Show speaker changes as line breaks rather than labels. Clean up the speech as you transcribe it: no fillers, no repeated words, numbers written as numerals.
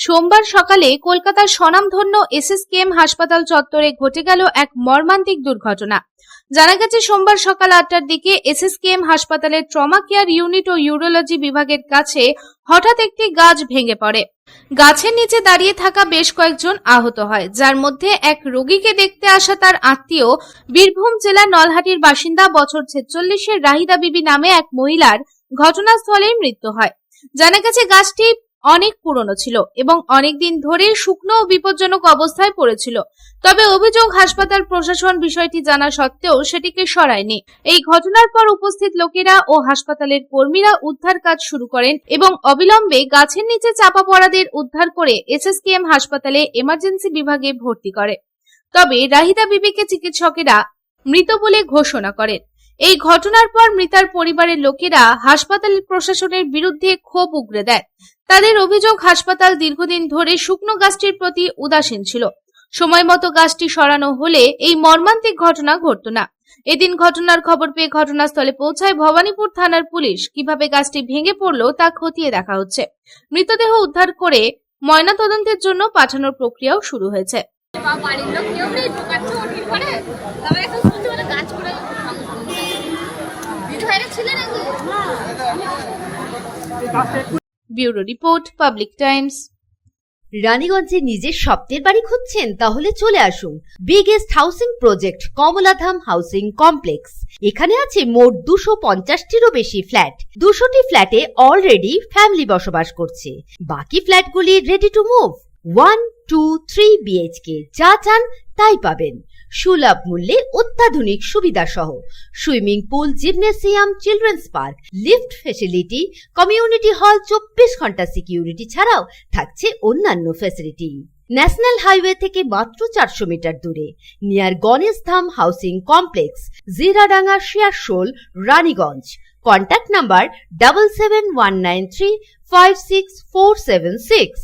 সোমবার সকালে কলকাতার স্বনামধন্য এসএসকেএম হাসপাতাল চত্বরে ঘটে গেল এক মর্মান্তিক দুর্ঘটনা। জানা গেছে, সোমবার সকাল 8টার দিকে এসএসকেএম হাসপাতালের ট্রমা কেয়ার ইউনিট ও ইউরোলজি বিভাগের কাছে হঠাৎ একটি গাছ ভেঙে পড়ে। গাছের নিচে দাঁড়িয়ে থাকা বেশ কয়েকজন আহত হয়, যার মধ্যে এক রোগীকে দেখতে আসা তার আত্মীয় বীরভূম জেলার নলহাটির বাসিন্দা বছর 46-এর রাহিদা বিবি নামে এক মহিলার ঘটনাস্থলেই মৃত্যু হয়। জানা গেছে, গাছটি অনেক পুরনো ছিল এবং অনেকদিন ধরে শুকনো ও বিপজ্জনক অবস্থায় পড়েছিল। তবে অভিযোগ, হাসপাতাল প্রশাসন বিষয়টি জানা সত্ত্বেও সেটিকে সরায়নি। এই ঘটনার পর উপস্থিত লোকেরা ও হাসপাতালের কর্মীরা উদ্ধার কাজ শুরু করেন এবং অবিলম্বে গাছের নিচে চাপা পড়াদের উদ্ধার করে এসএসকেএম হাসপাতালে এমার্জেন্সি বিভাগে ভর্তি করে। তবে রাহিদা বিবিকে চিকিৎসকেরা মৃত বলে ঘোষণা করেন। এই ঘটনার পর মৃতার পরিবারের লোকেরা হাসপাতাল প্রশাসনের বিরুদ্ধে ক্ষোভ উগরে দেয়। তাদের অভিযোগ, হাসপাতাল দীর্ঘদিন ধরে শুকনো গাছটির প্রতি উদাসীন ছিল। সময় মতো গাছটি সরানো হলে এই মর্মান্তিক ঘটনা ঘটত না। এদিন ঘটনার খবর পেয়ে ঘটনাস্থলে পৌঁছায় ভবানীপুর থানার পুলিশ। কিভাবে গাছটি ভেঙে পড়ল তা খতিয়ে দেখা হচ্ছে। মৃতদেহ উদ্ধার করে ময়নাতদন্তের জন্য পাঠানোর প্রক্রিয়াও শুরু হয়েছে। Bureau report, Public Times.
রানীগঞ্জে নিজের স্বপ্নের বাড়ি খুঁজছেন? তাহলে চলে আসুন biggest housing project Kamaladham housing complex. এখানে আছে মোট 250টিরও বেশি ফ্ল্যাট। 200টি ফ্ল্যাটে অলরেডি ফ্যামিলি বসবাস করছে। বাকি ফ্ল্যাটগুলি রেডি টু মুভ। 1, 2, 3 বিএইচকে যা চান তাই পাবেন। সুলভ মূল্যে অত্যাধুনিক সুবিধা সহ swimming pool, gymnasium, children's park, lift facility, community hall, 24 ঘন্টা সিকিউরিটি ছাড়াও থাকছে অন্যান্য ফ্যাসিলিটি। ন্যাশনাল হাইওয়ে থেকে মাত্র 400 মিটার দূরে, near Ganesh Dham housing complex, Jiradanga, Searsole, Raniganj. Contact number 7719356476।